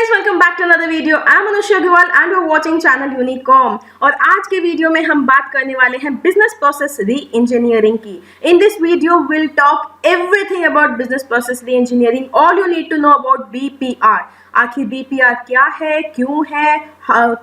guys, welcome back to another video. I'm Anusha Agarwal and you're watching channel Unicom. और आज के video में हम बात करने वाले हैं बिजनेस प्रोसेस री इंजीनियरिंग की. In this video, we'll talk everything about business process re engineering. All you need to know about BPR. आखिर BPR क्या है, क्यों है,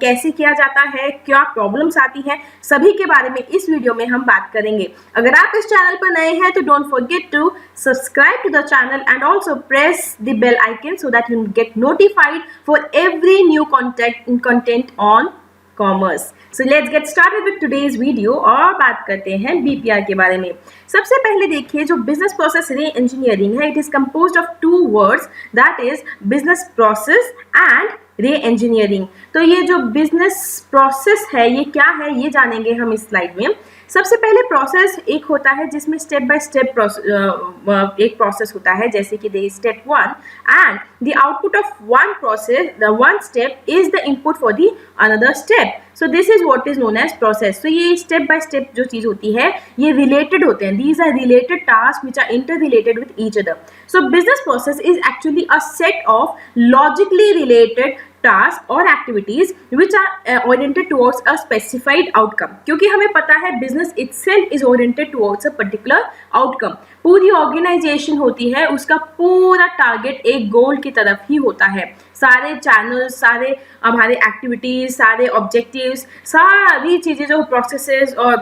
कैसे किया जाता है, क्या प्रॉब्लम्स आती हैं, सभी के बारे में इस वीडियो में हम बात करेंगे. अगर आप इस चैनल पर नए हैं तो don't forget to subscribe to the channel and also press the bell icon so that you get notified for every new content on commerce. So let's get started with today's video और बात करते हैं BPR के बारे में. सबसे पहले देखिए जो बिजनेस प्रोसेस री इंजीनियरिंग है, it is composed of two words, that is business process and reengineering. तो ये जो बिजनेस प्रोसेस है ये क्या है ये जानेंगे हम इस स्लाइड में. सबसे पहले प्रोसेस एक होता है जिसमें स्टेप बाय स्टेप एक प्रोसेस होता है, जैसे कि they step 1 and the output of one process, the one step is the input for the another step. So this is what is known as process. तो ये स्टेप बाय स्टेप जो चीज होती है ये रिलेटेड होते हैं. These are related task which are inter related with each other. So business process is actually a set of logically related task और activities which are oriented towards a specified outcome. क्योंकि हमें पता है business itself is oriented towards a particular outcome. पूरी organisation होती है, उसका पूरा टारगेट एक गोल की तरफ ही होता है. सारे चैनल्स, सारे हमारे एक्टिविटीज, सारे ऑब्जेक्टिव्स, सारी चीजें जो प्रोसेसेस और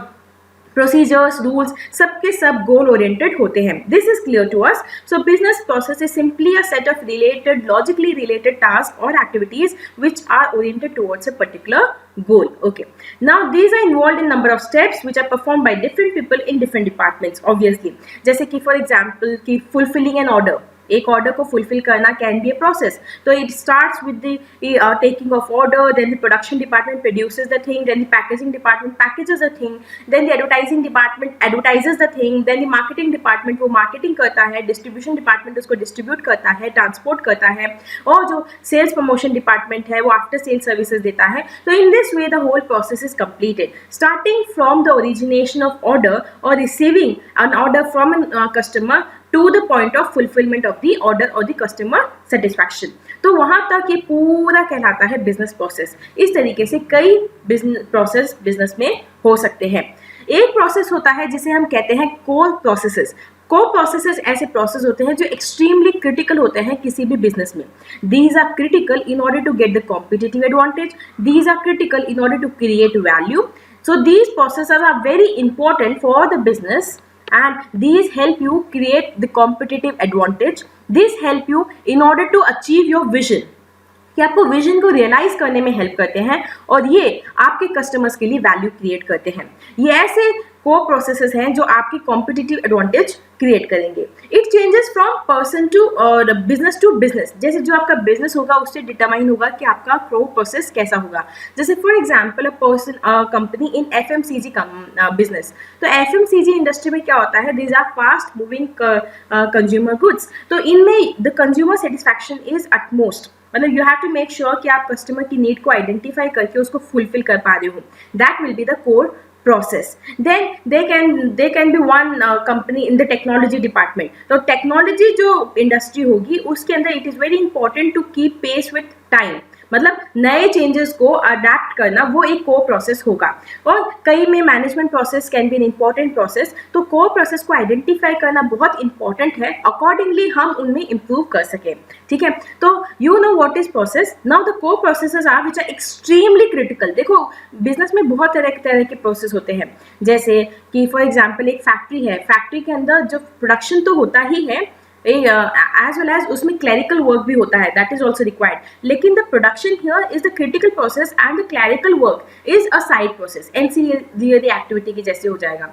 प्रोसीजर्स, रूल्स, सबके सब गोल ओरिएंटेड होते हैं. This is clear to us. So business process is simply a set of related, logically related task और activities which are oriented towards a particular goal. Okay. Now these are involved in number of steps which are performed by different people in different departments. Obviously, जैसे कि for example कि fulfilling an order. एक order को fulfil करना can be a process. तो it starts with the taking of order, then the production department produces the thing, then the packaging department packages the thing, then the advertising department advertises the thing, then the marketing department वो marketing करता है, distribution department उसको distribute करता है, transport करता है, और जो सेल्स प्रमोशन डिपार्टमेंट है वो आफ्टर सेल सर्विसेज देता है. तो in this way the whole process is completed, starting from the origination of order और receiving an order from an customer to the point of fulfillment of the order or the customer satisfaction. तो वहां तक ये पूरा कहलाता है business process. इस तरीके से कई बिजनेस प्रोसेस बिजनेस में हो सकते हैं. एक प्रोसेस होता है जिसे हम कहते हैं कोर प्रोसेसेस. कोर प्रोसेसेस ऐसे प्रोसेस होते हैं जो एक्सट्रीमली क्रिटिकल होते हैं किसी भी बिजनेस में. These are critical in order to get the competitive advantage. These are critical in order to create value. So these processes are very important for the business and these help you create the competitive advantage. These help you in order to achieve your vision, कि आपको vision को realise करने में help करते हैं और ये आपके कस्टमर्स के लिए वैल्यू क्रिएट करते हैं. ये ऐसे को प्रोसेसेस हैं जो आपकी कॉम्पिटिटिव एडवांटेज क्रिएट करेंगे. It changes from person to और बिजनेस टू बिजनेस. जैसे जो आपका बिजनेस होगा उससे डिटरमाइन होगा कि आपका को प्रोसेस कैसा होगा. जैसे for example a person company in FMCG business. तो FMCG इंडस्ट्री में क्या होता है, these are fast moving consumer goods. तो इनमें the consumer satisfaction is utmost. मतलब you have to make sure कि आप कस्टमर की नीड को आइडेंटिफाई करके उसको फुलफिल कर पा रहे हो. That will be the core process. Then they can be one company in the technology department. तो टेक्नोलॉजी जो इंडस्ट्री होगी उसके अंदर it is very important to keep pace with time. मतलब नए चेंजेस को अडेप्ट करना वो एक कोर प्रोसेस होगा. और कई में management process can be an important process. तो कोर प्रोसेस को आइडेंटिफाई करना बहुत इंपॉर्टेंट है, अकॉर्डिंगली हम उनमें इम्प्रूव कर सकें. ठीक है, तो you know what is process. Now the core processes are which are extremely critical. देखो बिजनेस में बहुत तरह के प्रोसेस होते हैं. जैसे कि फॉर एग्जाम्पल एक फैक्ट्री है, फैक्ट्री के अंदर जो प्रोडक्शन तो होता ही है एज वेल एज उसमें क्लैरिकल वर्क भी होता है, दैट इज ऑल्सो रिक्वायर्ड. लेकिन the production here is the critical process and the clerical work is a side process, ancillary activity के जैसे हो जाएगा.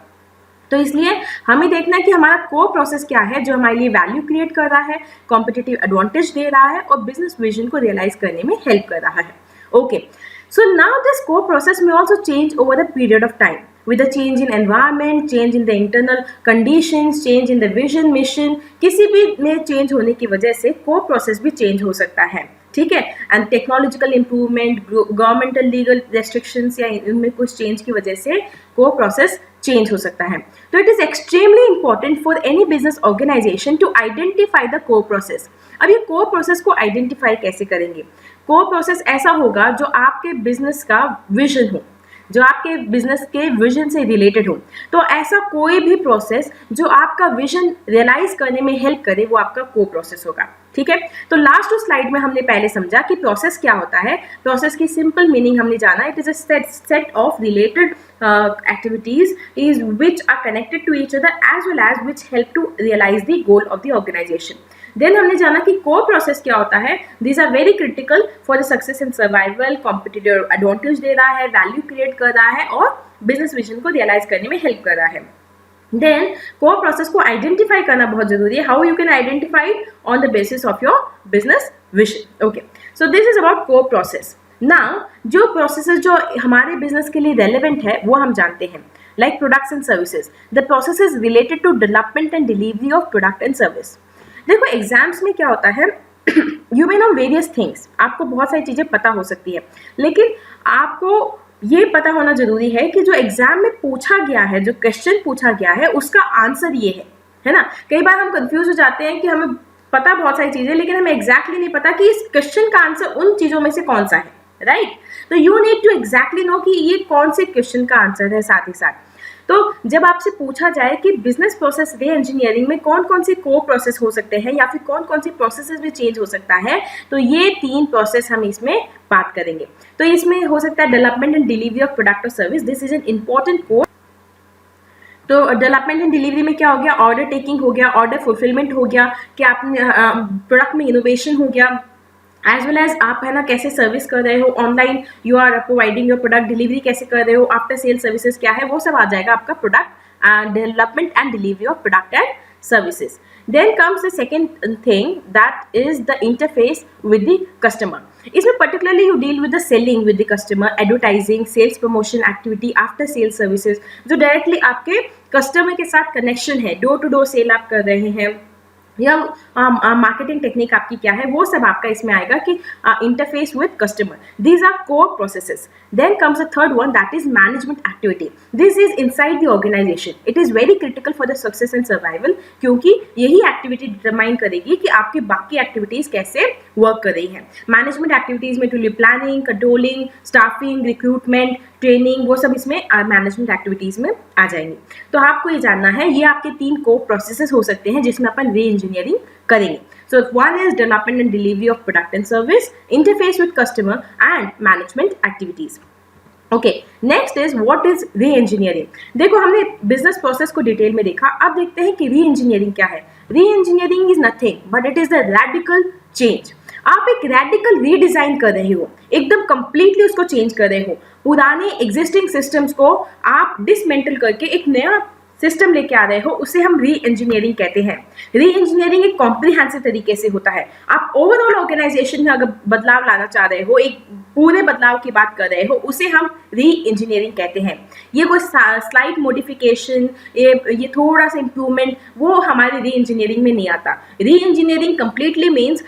तो इसलिए हमें देखना है कि हमारा कोर प्रोसेस क्या है जो हमारे लिए वैल्यू क्रिएट कर रहा है, कॉम्पिटिटिव एडवांटेज दे रहा है और बिजनेस विजन को रियलाइज करने में हेल्प कर रहा है. Okay, so now this core process में also change over the period of time with a change in environment, change in the internal conditions, change in the vision, mission. किसी भी में चेंज होने की वजह से कोर प्रोसेस भी change हो सकता है. ठीक है, and technological improvement, governmental legal restrictions या इनमें कुछ चेंज की वजह से कोर प्रोसेस चेंज हो सकता है। तो it is extremely important for any business organisation to identify the core process. अब ये कोर प्रोसेस को आइडेंटिफाई कैसे करेंगे? कोर प्रोसेस ऐसा होगा जो आपके बिजनेस का विजन हो, जो आपके बिजनेस के विजन से रिलेटेड हो। तो ऐसा कोई भी प्रोसेस जो आपका विजन रियलाइज करने में हेल्प करे वो आपका को प्रोसेस होगा। ठीक है, तो लास्ट स्लाइड में हमने पहले समझा कि प्रोसेस क्या होता है। प्रोसेस की सिंपल मीनिंग हमने जाना, it is a set of related activities is which are connected to each other as well as which help to realize the goal of the organization. Then हमने जाना कि कोर प्रोसेस क्या होता है। This are very critical for the success and survival, competitive advantage दे रहा है, वैल्यू क्रिएट कर रहा है और बिजनेस विजन को रियलाइज करने में हेल्प कर रहा है। देन कोर प्रोसेस को आइडेंटिफाई करना बहुत जरूरी है। How you can identify? On the basis of your business vision. Okay, so this is about core process. Now जो प्रोसेसेस जो हमारे बिजनेस के लिए रेलेवेंट है वो हम जानते हैं, like products and services. The process is related to development and delivery of product and service. देखो एग्जाम्स में क्या होता है, you may know various things, आपको बहुत सारी चीज़ें पता हो सकती है, लेकिन आपको ये पता होना जरूरी है कि जो एग्जाम में पूछा गया है, जो क्वेश्चन पूछा गया है उसका आंसर ये है ना। कई बार हम कंफ्यूज हो जाते हैं कि हमें पता बहुत सारी चीज़ें लेकिन हमें एग्जैक्टली नहीं पता कि इस क्वेश्चन का आंसर उन चीज़ों में से कौन सा है, राइट। तो you need to exactly know कि ये कौन से क्वेश्चन का आंसर है। साथ ही साथ तो जब आपसे पूछा जाए कि बिजनेस प्रोसेस री इंजीनियरिंग में कौन कौन से कोर प्रोसेस हो सकते हैं या फिर कौन कौन से प्रोसेसेस में चेंज हो सकता है, तो ये 3 प्रोसेस हम इसमें बात करेंगे। तो इसमें हो सकता है development and delivery of product और service, this is an important core. तो डेवलपमेंट एंड डिलीवरी में क्या हो गया, ऑर्डर टेकिंग हो गया, ऑर्डर फुलफिलमेंट हो गया, कि आपने प्रोडक्ट में इनोवेशन हो गया, एज वेल एज आप है ना कैसे सर्विस कर रहे हो, online you are providing your product, delivery कैसे कर रहे हो, आफ्टर सेल सर्विसेज क्या है, वो सब आ जाएगा आपका product and development and delivery of product and services. Then comes the second thing, that is the interface with the customer. इसमें particularly you deal with the selling with the customer, advertising, sales promotion activity, after sales services, जो directly आपके customer के साथ connection है, door to door cell आप कर रहे हैं या मार्केटिंग टेक्निक आपकी क्या है, वो सब आपका इसमें आएगा कि interface with customer. These are core processes. Then comes the third one, that is management activity. This is inside the organisation, it is very critical for the success and survival, क्योंकि यही एक्टिविटी डिटरमाइन करेगी कि आपकी बाकी activities कैसे work कर रही हैं। मैनेजमेंट एक्टिविटीज में to planning, controlling, staffing, recruitment, training, वो सब इसमें मैनेजमेंट एक्टिविटीज में आ जाएंगी। तो आपको ये जानना है, ये आपके 3 को प्रोसेसेस हो सकते हैं जिसमें अपन री इंजीनियरिंग करेंगे। So one is development and delivery of product and service, interface with customer and management activities. Okay, next is what is री इंजीनियरिंग। देखो हमने बिजनेस प्रोसेस को डिटेल में देखा, अब देखते हैं कि री इंजीनियरिंग क्या है। री engineering is nothing but it is the radical change. आप एक रेडिकल रीडिजाइन कर रहे हो, एकदम कंप्लीटली उसको चेंज कर रहे हो। पुराने एग्जिस्टिंग सिस्टम्स को आप डिसमेंटल करके एक नया सिस्टम लेके आ रहे हो, उसे हम री इंजीनियरिंग कहते हैं। री इंजीनियरिंग एक कॉम्प्रिहेंसिव तरीके से होता है। आप ओवरऑल ऑर्गेनाइजेशन में अगर बदलाव लाना चाह रहे हो, एक पूरे बदलाव की बात कर रहे हो, उसे हम री इंजीनियरिंग कहते हैं। ये कोई स्लाइट मॉडिफिकेशन, ये थोड़ा सा इंप्रूवमेंट, वो हमारी री इंजीनियरिंग में नहीं आता। री engineering completely means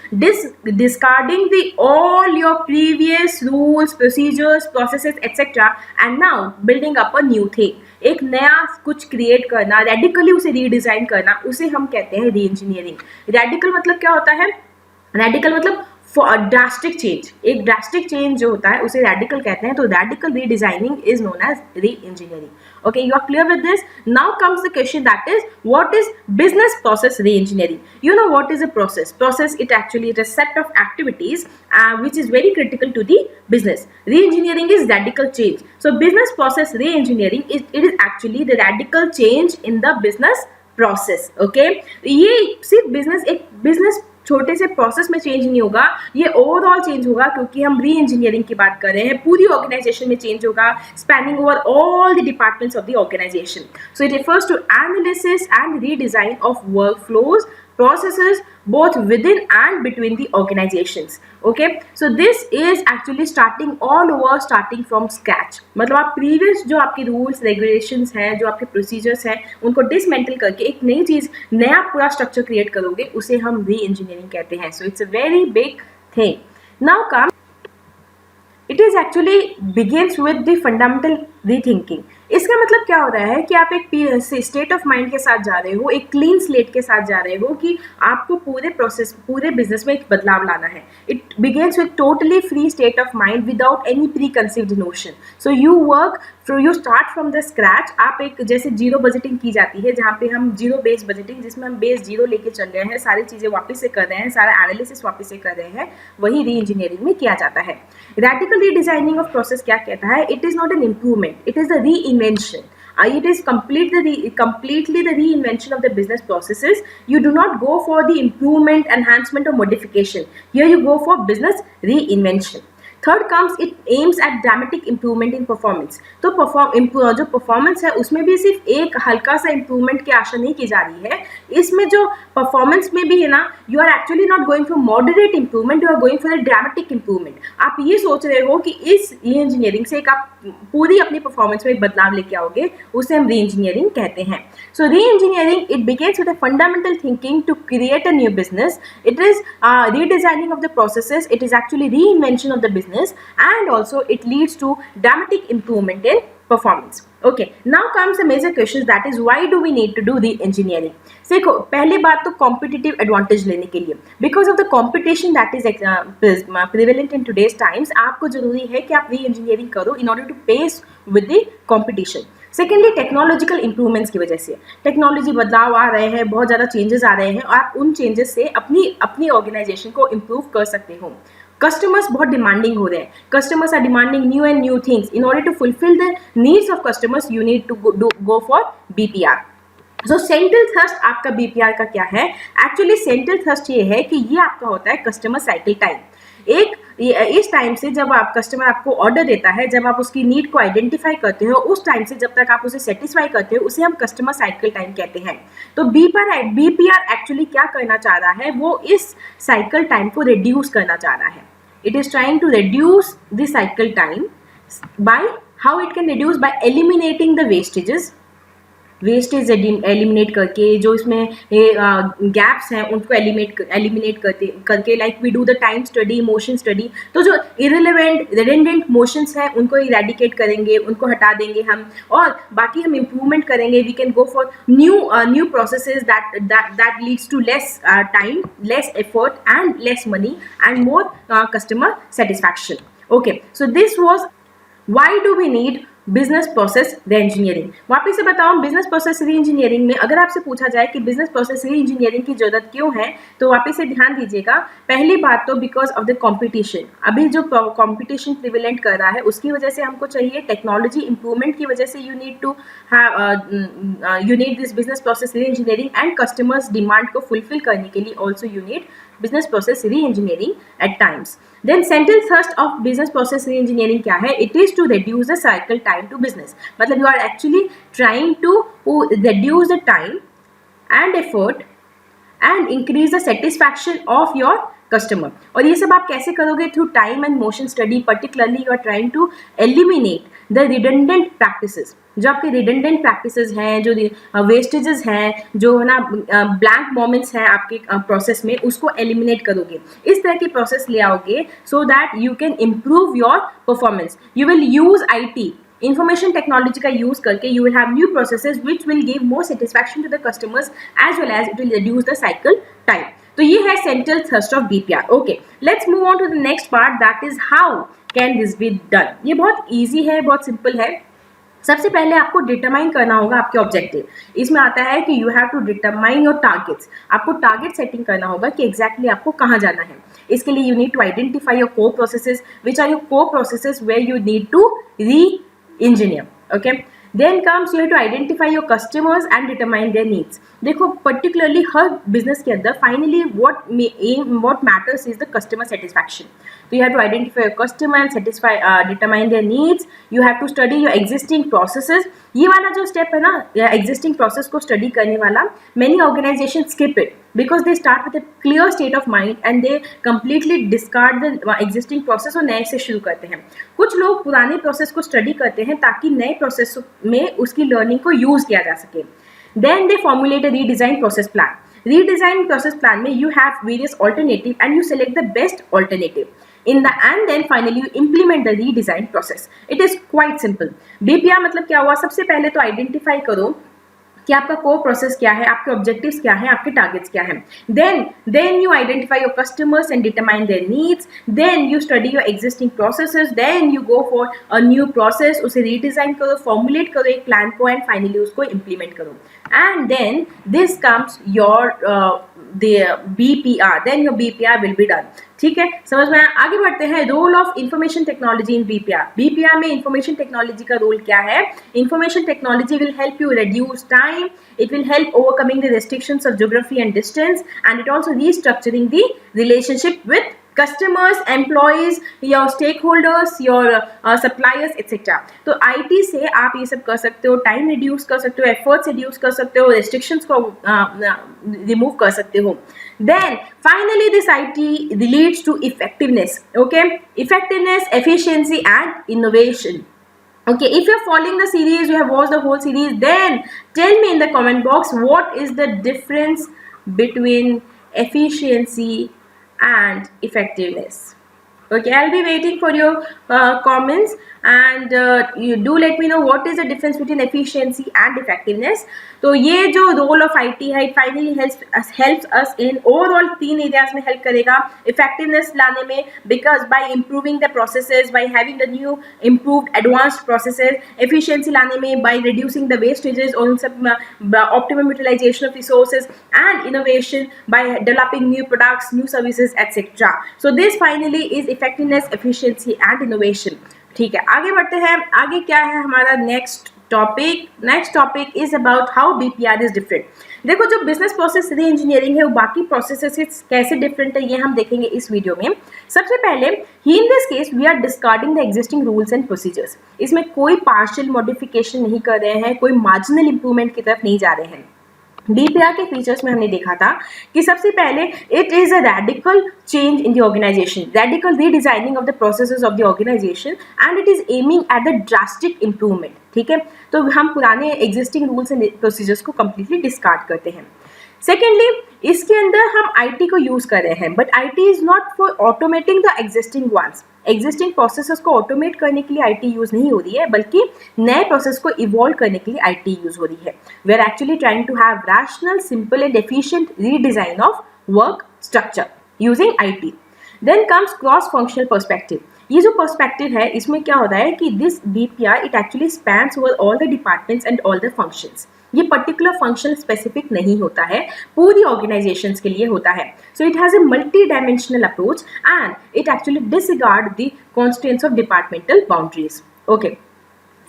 discarding the all your previous rules, procedures, processes etcetera and now building up a new thing. एक नया कुछ क्रिएट करना, रेडिकली उसे रीडिजाइन करना, उसे हम कहते हैं री इंजीनियरिंग। रेडिकल मतलब क्या होता है? रेडिकल मतलब ड्रास्टिक चेंज। एक ड्रास्टिक चेंज जो होता है उसे रेडिकल कहते हैं। तो radical redesigning is known as re-engineering. Okay, you are clear with this. Now comes the question, that is what is business process re-engineering. You know what is a process? Process, it actually is a set of activities which is very critical to the business. Re-engineering is radical change. So business process re-engineering it is actually the radical change in the business process. Okay, ये सिर्फ business छोटे से process में change नहीं होगा, ये overall change होगा, क्योंकि हम री इंजीनियरिंग की बात कर रहे हैं। पूरी ऑर्गेनाइजेशन में चेंज होगा, spanning over all the departments of the organisation. So it refers to analysis and redesign of work flows, processes both within and between the organizations. Okay, so this is actually starting all over, starting from scratch. मतलब आप previous जो आपके rules, regulations हैं, जो आपके procedures हैं, उनको dismantle करके एक नई चीज़, नया पूरा structure create करोगे, उसे हम re-engineering कहते हैं. So it's a very big thing. Now come, it is actually begins with the fundamental rethinking. इसका मतलब क्या हो रहा है कि आप एक स्टेट ऑफ माइंड के साथ जा रहे हो, एक क्लीन स्लेट के साथ जा रहे हो कि आपको पूरे प्रोसेस, पूरे बिजनेस में एक बदलाव लाना है। It begins with totally free state of mind without any pre conceived notion. So you start from the scratch. आप एक जैसे जीरो बजटिंग की जाती है, जहाँ पे हम जीरो बेस बजटिंग, जिसमें हम बेस जीरो लेके चल रहे हैं, सारी चीज़ें वापस से कर रहे हैं, सारा एनालिसिस वापस से कर रहे हैं, वही री इंजीनियरिंग में किया जाता है। रैडिकल रीडिजाइनिंग ऑफ प्रोसेस क्या कहता है? It is not an improvement, it is the री invention. It is completely the reinvention of the business processes. You do not go for the improvement, enhancement or modification. Here you go for business reinvention. Third comes, it aims at dramatic improvement in performance. तो जो performance है उसमें भी सिर्फ एक हल्का सा improvement की आशा नहीं की जा रही है। इसमें जो परफॉर्मेंस में भी है ना, you are actually not going for moderate improvement, you are going for a dramatic improvement. आप ये सोच रहे हो कि इस री इंजीनियरिंग से एक आप पूरी अपनी परफॉर्मेंस में एक बदलाव लेके आओगे, उसे हम री इंजीनियरिंग कहते हैं। So re engineering, it begins with a fundamental thinking to create a new business. It is redesigning of the processes. It is actually reinvention of the business, and also it leads to dramatic improvement in performance. Okay, now comes the major questions, that is why do we need to do re-engineering? देखो, पहली बात तो competitive advantage लेने के लिए, because of the competition that is prevalent in today's times, आपको जरूरी है कि आप re-engineering करो in order to pace with the competition. Secondly, technological improvements की वजह से टेक्नोलॉजी बदलाव आ रहे हैं, बहुत ज़्यादा चेंजेस आ रहे हैं, और आप उन चेंजेस से अपनी ऑर्गेनाइजेशन को इम्प्रूव कर सकते हो। कस्टमर्स बहुत डिमांडिंग हो रहे हैं, customers are demanding new and new things. In order to fulfil the needs of customers, you need to go for BPR. So central thrust आपका BPR का क्या है? एक्चुअली सेंट्रल थ्रस्ट ये है कि ये आपका होता है कस्टमर साइकिल टाइम. इस टाइम से जब आप कस्टमर आपको ऑर्डर देता है, जब आप उसकी नीड को आइडेंटिफाई करते हो, उस टाइम से जब तक आप उसे सेटिस्फाई करते हो, उसे हम कस्टमर साइकिल टाइम कहते हैं. तो BPR एक्चुअली क्या करना चाह रहा है? वो इस साइकिल टाइम को रिड्यूस करना चाह रहा है. It is trying to reduce the cycle time by how it can reduce? By eliminating the wastage eliminate करके, जो इसमें गैप्स हैं उनको एलिमिनेट करके, like we do the time study, motion study. तो जो इरेलेवेंट रिडेंडेंट मोशंस हैं उनको इरेडिकेट करेंगे, उनको हटा देंगे हम, और बाकी हम इम्प्रूवमेंट करेंगे. We can go for new processes that leads to less time, less effort and less money and more customer satisfaction. Okay, so this was why do we need business process re-engineering. वापिस से बताऊं, business process री engineering में अगर आपसे पूछा जाए कि बिजनेस प्रोसेस री इंजीनियरिंग की जरूरत क्यों है, तो वापिस से ध्यान दीजिएगा. पहली बात तो बिकॉज ऑफ द कंपटीशन. अभी जो कंपटीशन प्रिवेलेंट कर रहा है उसकी वजह से हमको चाहिए, टेक्नोलॉजी इंप्रूवमेंट की वजह से you need this business process री इंजीनियरिंग, एंड कस्टमर्स डिमांड को फुलफिल करने के लिए also you need business process re-engineering at times. Then central thrust of business process re-engineering क्या है? It is to reduce the cycle time to business. मतलब you are actually trying to reduce the time and effort and increase the satisfaction of your customer. और ये सब आप कैसे करोगे? Through time and motion study. Particularly you are trying to eliminate the redundant practices. जो आपके redundant practices हैं, जो वेस्टेजेस हैं, जो है ना ब्लैंक मोमेंट्स हैं आपके प्रोसेस में, उसको एलिमिनेट करोगे. इस तरह की प्रोसेस ले आओगे so that you can improve your performance. You will use IT, information technology का यूज करके you will have new processes which will give more satisfaction to the customers as well as it will reduce the cycle time. तो ये है central thrust of BPR. Okay, let's move on to the next part, that is how can this be done. ये बहुत easy है, बहुत simple है. सबसे पहले आपको डिटरमाइन करना होगा आपके ऑब्जेक्टिव. इसमें आता है कि you have to determine your targets. आपको टारगेट सेटिंग करना होगा कि एग्जैक्टली आपको कहाँ जाना है. इसके लिए you need to identify your core processes. Which are your core processes where you need to re-engineer. Okay, then comes you have to identify your customers and determine their needs. देखो, particularly हर business के अंदर finally what matters is the customer satisfaction. So you have to identify your customer and determine their needs. You have to study your existing processes. ये वाला जो step है ना, existing process को study करने वाला, many organizations skip it because they start with a clear state of mind and they completely discard the existing process और नए से शुरू करते हैं. कुछ लोग पुराने process को study करते हैं ताकि नए process में उसकी learning को use किया जा सके. Then they formulate a redesign process plan. Redesign process plan में you have various alternative and you select the best alternative. in the and then finally you implement the redesign process. It is quite simple. BPR मतलब क्या हुआ, सबसे पहले तो identify करो कि आपका कोर प्रोसेस क्या है, आपके ऑब्जेक्टिव्स क्या है, आपके टारगेट्स क्या है. Then you identify your customers and determine their needs. Then you study your existing processes. Then you go for a new process, उसे रीडिजाइन करो, फॉर्मुलेट करो एक प्लान को एंड फाइनली उसको इम्प्लीमेंट करो. And then this comes your BPR. Then your BPR will be done. ठीक है, समझ में आया. आगे बढ़ते हैं. Role of information technology in BPR. BPR में इंफॉर्मेशन टेक्नोलॉजी का रोल क्या है? Information technology will help you reduce time, it will help overcoming the restrictions of geography and distance, and it also restructuring the relationship with customers, employees, your stakeholders, your suppliers etc. तो IT से आप ये सब कर सकते हो, time reduce कर सकते हो, एफर्ट्स रिड्यूस कर सकते हो, रेस्ट्रिक्शंस को रिमूव कर सकते हो. Then finally this IT leads to effectiveness. Okay, effectiveness, efficiency and innovation. Okay, if you're following the series, you have watched the whole series, then tell me in the comment box what is the difference between efficiency and effectiveness. Okay, I'll be waiting for your comments, and you do let me know what is the difference between efficiency and effectiveness. तो ये जो role of IT है, it finally helps us in overall 3 areas में help करेगा effectiveness लाने में, because by improving the processes, by having the new improved advanced processes, efficiency लाने में by reducing the wastages और उन सब optimum utilization of resources, and innovation by developing new products, new services etc. So this finally is effectiveness, efficiency and innovation. ठीक है, आगे बढ़ते हैं. आगे क्या है हमारा next topic is about how BPR is different. देखो, जो बिजनेस प्रोसेस री इंजीनियरिंग है वो बाकी प्रोसेस से कैसे डिफरेंट है ये हम देखेंगे इस वीडियो में. सबसे पहले, in this case we are discarding the existing rules and procedures. इसमें कोई पार्शियल मॉडिफिकेशन नहीं कर रहे हैं, कोई मार्जिनल इंप्रूवमेंट की तरफ नहीं जा रहे हैं. BPR के फीचर्स में हमने देखा था कि सबसे पहले it is a radical change in the organisation, radical redesigning of the processes of the organisation, and it is aiming at the drastic improvement. ठीक है, तो हम पुराने एग्जिस्टिंग रूल्स एंड प्रोसीजर्स को कंप्लीटली डिस्कार्ड करते हैं. सेकेंडली, इसके अंदर हम IT को यूज कर रहे हैं, but IT is not for automating the existing ones. Existing processes को ऑटोमेट करने के लिए IT यूज नहीं हो रही है, बल्कि नए प्रोसेस को इवॉल्व करने के लिए IT यूज हो रही है. We are actually trying to have rational, simple and efficient redesign of work structure using IT. Then comes cross functional perspective. ये जो पर्सपेक्टिव है, इसमें क्या होता है कि this BPR it actually spans over all the departments and all the functions. ये particular function specific नहीं होता है, पूरी ऑर्गेनाइजेशंस के लिए होता है. So it has a multi dimensional approach and it actually disregard the constraints of departmental boundaries. Okay,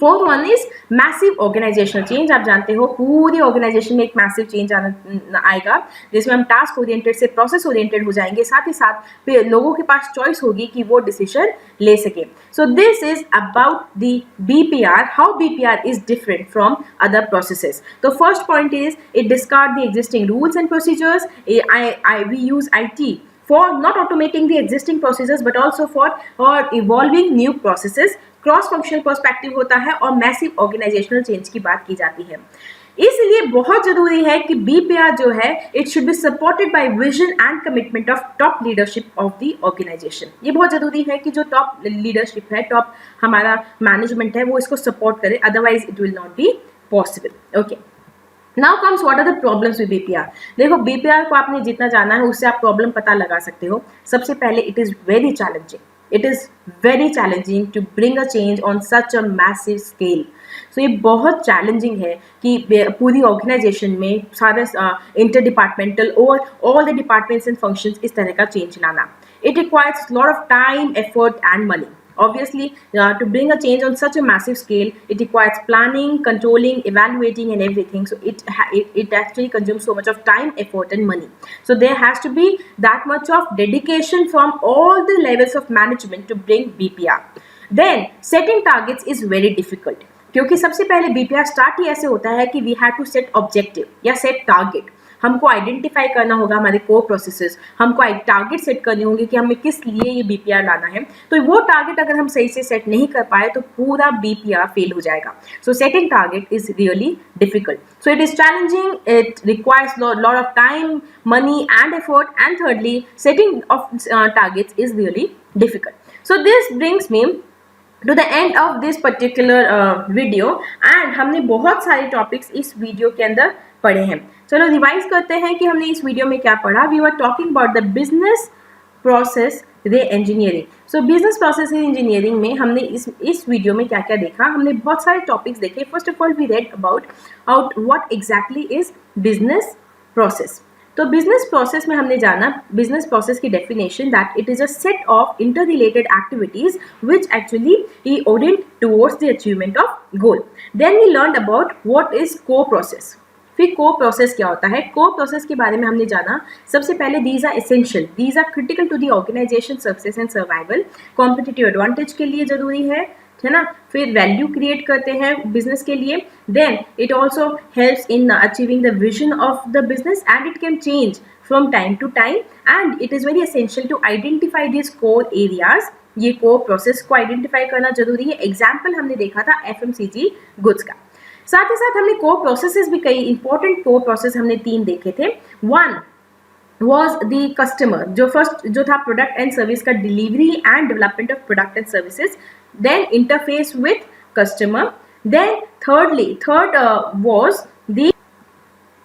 fourth one is massive organisational change. आप जानते हो पूरी ऑर्गेनाइजेशन में एक मैसिव चेंज आएगा, जिसमें हम टास्क ओरिएंटेड से प्रोसेस ओरिएंटेड हो जाएंगे. साथ ही साथ फिर लोगों के पास चॉइस होगी कि वो डिसीजन ले सके. So this is about the BPR, how BPR is different from other processes. तो first point is it discard the existing rules and procedures. We use IT for not automating the existing processes but also for evolving new processes. Cross functional perspective होता है और massive organisational change की बात की जाती है. इसलिए बहुत जरूरी है कि BPR जो है it should be supported by vision and commitment of top leadership of the organisation. ये बहुत जरूरी है कि जो टॉप लीडरशिप है, टॉप हमारा मैनेजमेंट है, वो इसको सपोर्ट करे, otherwise it will not be possible. Okay, now comes what are the problems with BPR. देखो, BPR को आपने जितना जाना है उससे आप प्रॉब्लम पता लगा सकते हो. सबसे पहले, it is very challenging. It is very challenging to bring a change on such a massive scale. So ये बहुत चैलेंजिंग है कि पूरी ऑर्गेनाइजेशन में सारे इंटर डिपार्टमेंटल और all the departments and functions इस तरह का चेंज लाना. It requires lot of time, effort and money. Obviously, to bring a change on such a massive scale, it requires planning, controlling, evaluating and everything. So it actually consumes so much of time, effort and money. So there has to be that much of dedication from all the levels of management to bring BPR. Then setting targets is very difficult. क्योंकि सबसे पहले BPR start ही ऐसे होता है कि we have to set objective या set target. हमको identify करना होगा हमारे कोर प्रोसेसेस, हमको टारगेट सेट करने होंगे कि हमें किस लिए ये BPR लाना है. तो वो टारगेट अगर हम सही से सेट नहीं कर पाए तो पूरा BPR फेल हो जाएगा. So setting target is really difficult. So it is challenging, it requires lot of time, money and effort, and thirdly, setting of targets is really difficult. So this brings me to the end of this particular video and हमने बहुत सारे topics इस video के अंदर पढ़े हैं. चलो revise करते हैं कि हमने इस वीडियो में क्या पढ़ा. We were talking about the business process re-engineering. So business process re-engineering में हमने इस वीडियो में क्या क्या देखा. हमने बहुत सारे टॉपिक्स देखे. First of all we read about what exactly is business process. तो बिजनेस प्रोसेस में हमने जाना बिजनेस प्रोसेस की definition that it is a set of interrelated activities which actually orient towards the achievement of goal. Then we learn about what is core process. फिर core process क्या होता है. को process के बारे में हमने जाना. सबसे पहले these are essential, these are critical to the organisation success and survival. Competitive advantage के लिए जरूरी है ना. फिर वैल्यू क्रिएट करते हैं बिजनेस के लिए. Then it also helps in achieving the vision of the business and it can change from time to time and it is very essential to identify this core areas. ये core process को identify करना जरूरी है. Example हमने देखा था FMCG goods का. साथ ही साथ हमने कोर प्रोसेसेस भी कई इंपॉर्टेंट कोर प्रोसेस हमने 3 देखे थे. वन was the customer, जो था प्रोडक्ट एंड सर्विस का delivery and development of product and services. Then interface with customer. Then third was the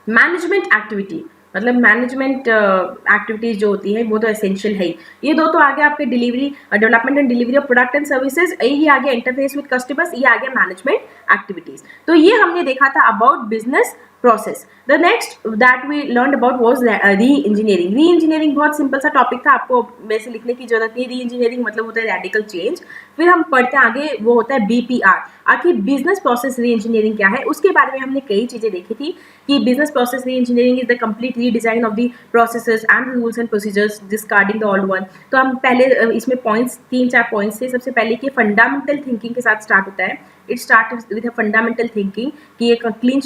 management activity. मतलब मैनेजमेंट एक्टिविटीज जो होती है वो तो एसेंशियल है ही. ये दो तो आ गया आपके delivery development and delivery of product and services. ये आ गया इंटरफेस विद कस्टमर्स. ये आ गया मैनेजमेंट एक्टिविटीज. तो ये हमने देखा था about business process. The next that we learn about was re-engineering. Re-engineering बहुत सिंपल सा टॉपिक था. आपको वैसे लिखने की जरूरत नहीं. री इंजीनियरिंग मतलब होता है रेडिकल चेंज. फिर हम पढ़ते हैं आगे वो होता है BPR. आखिर बिजनेस प्रोसेस री इंजीनियरिंग क्या है उसके बारे में हमने कई चीजें देखी थी कि बिजनेस प्रोसेस री engineering is the complete redesign of the processes and rules and procedures discarding the old one. तो हम पहले इसमें पॉइंट्स 3-4 पॉइंट्स थे. सबसे पहले कि फंडामेंटल थिंकिंग के साथ स्टार्ट होता है. It start with fundamental thinking कि एक क्लीन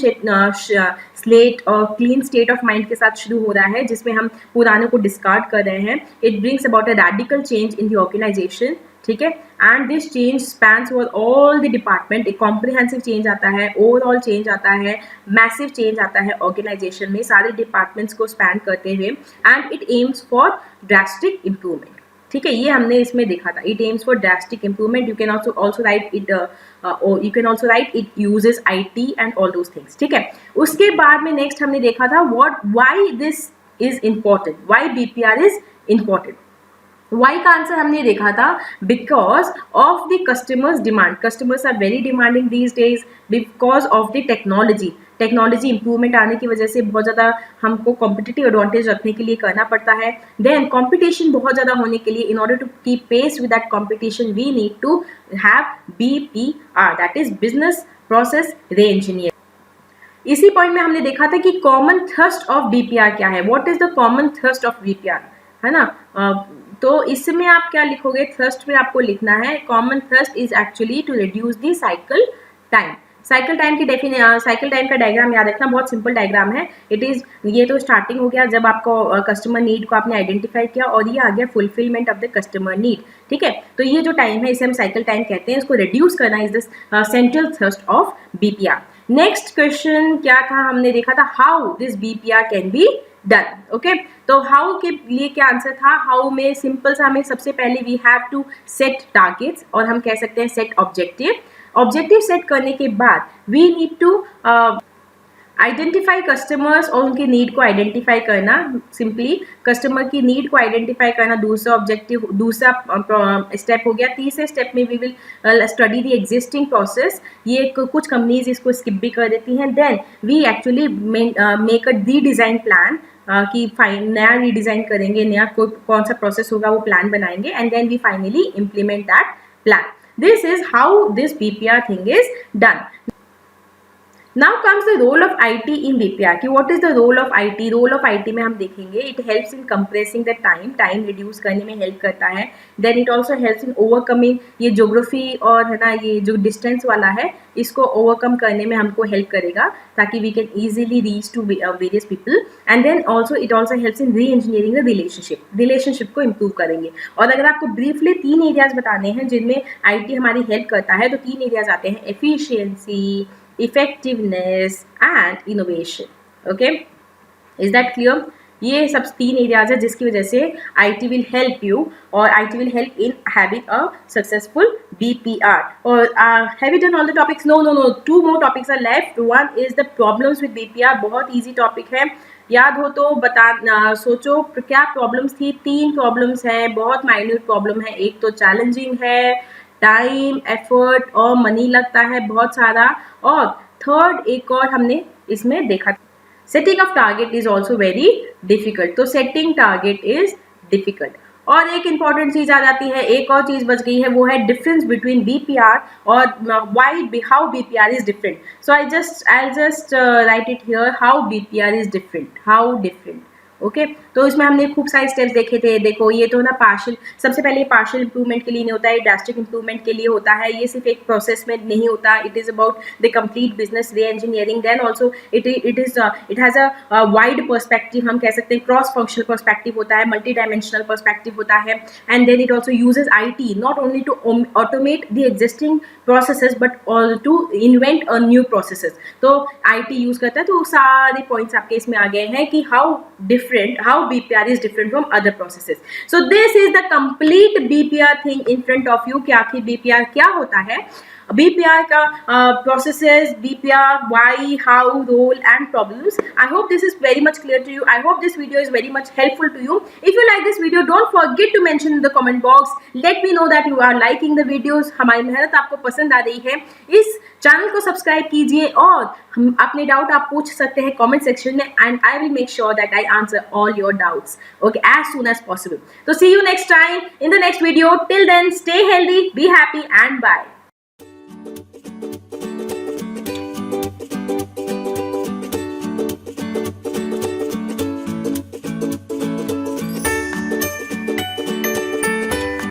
स्लेट और क्लीन स्टेट ऑफ माइंड के साथ शुरू हो रहा है जिसमें हम पुराने को डिस्कार्ड कर रहे हैं. It brings about a radical change in the organisation. ठीक है. And this change spans over all the department. एक कॉम्प्रिहेंसिव चेंज आता है, ओवरऑल चेंज आता है, मैसिव चेंज आता है ऑर्गेनाइजेशन में सारे डिपार्टमेंट्स को स्पैन करते हुए. And it aims for drastic improvement. ठीक है. ये हमने इसमें देखा था. It aims for drastic improvement. You can also right it you can also write it uses IT and all those things. ठीक है. उसके बाद में नेक्स्ट हमने देखा था why this is important, why BPR is important. Why का answer हमने देखा था because of the customers demand. Customers are very demanding these days because of the technology improvement आने की वजह से बहुत ज़्यादा हमको कॉम्पिटिटिव एडवांटेज रखने के लिए करना पड़ता है. देन कॉम्पिटिशन बहुत ज़्यादा होने के लिए in order to keep pace with that competition we need to have BPR that is business process re-engineer. इसी पॉइंट में हमने देखा था कि कॉमन थ्रस्ट ऑफ BPR क्या है. What is the common thrust of BPR है ना. तो इसमें आप क्या लिखोगे. थ्रस्ट में आपको लिखना है common thrust is actually to reduce the cycle time. Cycle time की साइकिल टाइम का डायग्राम याद रखना. बहुत सिंपल डायग्राम है. इट इज ये तो स्टार्टिंग हो गया जब आपको कस्टमर नीड को आपने आइडेंटिफाई किया और ये आ गया fulfilment of the customer need. ठीक है. तो ये जो टाइम है इसे हम साइकिल टाइम कहते हैं. इसको रिड्यूस करना is the central thrust of BPR. Next question क्या था हमने देखा था how this BPR can be done. Okay. तो हाउ के लिए क्या आंसर था. हाउ में सिंपल सा हमें सबसे पहले we have to set targets और हम कह सकते हैं सेट ऑब्जेक्टिव सेट करने के बाद we need to identify customers और उनके नीड को आइडेंटिफाई करना. सिंपली कस्टमर की नीड को आइडेंटिफाई करना दूसरा स्टेप हो गया. तीसरे स्टेप में we will study the existing process. ये कुछ कंपनीज इसको स्किप भी कर देती हैं. Then we actually make a redesign plan कि नया रीडिज़ाइन करेंगे, नया कौन सा प्रोसेस होगा वो प्लान बनाएंगे and then we finally implement that plan. This is how this BPR thing is done. Now comes the role of IT in BPR. कि what is the role of IT? Role of IT में हम देखेंगे it helps in compressing the time reduce करने में help करता है. Then it also helps in overcoming ये geography और है ना ये जो distance वाला है इसको overcome करने में हमको help करेगा ताकि we can easily reach to various people. And then also it also helps in re-engineering the relationship को improve करेंगे. और अगर आपको briefly 3 areas बताने हैं जिनमें IT हमारी help करता है तो 3 areas आते हैं efficiency, effectiveness and innovation. Okay, is that clear? ये सब 3 एरियाज है जिसकी वजह से IT विल हेल्प यू और IT will help in having a successful BPR. Or have you done all the topics? No. 2 more topics are left. One is the problems with BPR. बहुत easy topic है, याद हो तो सोचो क्या problems थी. 3 problems हैं, बहुत माइन्यूट प्रॉब्लम है. एक तो चैलेंजिंग है, टाइम, एफर्ट और मनी लगता है बहुत सारा. और थर्ड एक और हमने इसमें देखा, setting of target is also very difficult. तो सेटिंग टारगेट इज डिफिकल्ट. और एक इंपॉर्टेंट चीज आ जाती है, एक और चीज बच गई है, वो है डिफरेंस बिटवीन BPR और how BPR is different. So I just right it here, how BPR is different, how different. Okay तो इसमें हमने खूब सारे स्टेप्स देखे थे. देखो ये तो ना पार्शियल, सबसे पहले पार्शियल इंप्रूवमेंट के लिए नहीं होता है, ड्रास्टिक इंप्रूवमेंट के लिए होता है. ये सिर्फ एक प्रोसेस में नहीं होता, it is about the complete business reengineering. Then also it has a wide perspective, हम कह सकते हैं क्रॉस फंक्शनल पर्सपेक्टिव होता है, मल्टी डायमेंशनल पर्सपेक्टिव होता है. And then it also uses IT not only to automate the existing processes but to invent a new processes. तो IT use करता है. तो सारे पॉइंट्स आपके इसमें आ गए हैं कि how BPR is different from other processes. So this is the complete BPR thing in front of you कि आखिर BPR क्या होता है. BPR का processes, BPR, why, how, role and problems. I hope this is very much clear to you. I hope this video is very much helpful to you. If you like this video, don't forget to mention in the comment box. Let me know that you are liking the videos. हमारी मेहनत आपको पसंद आ रही है. इस channel को subscribe कीजिए और हम अपने डाउट आप पूछ सकते हैं कमेंट सेक्शन में, and I will make sure that I answer all your doubts okay as soon as possible. तो see you next time in the next video. Till then, stay healthy, be happy and bye.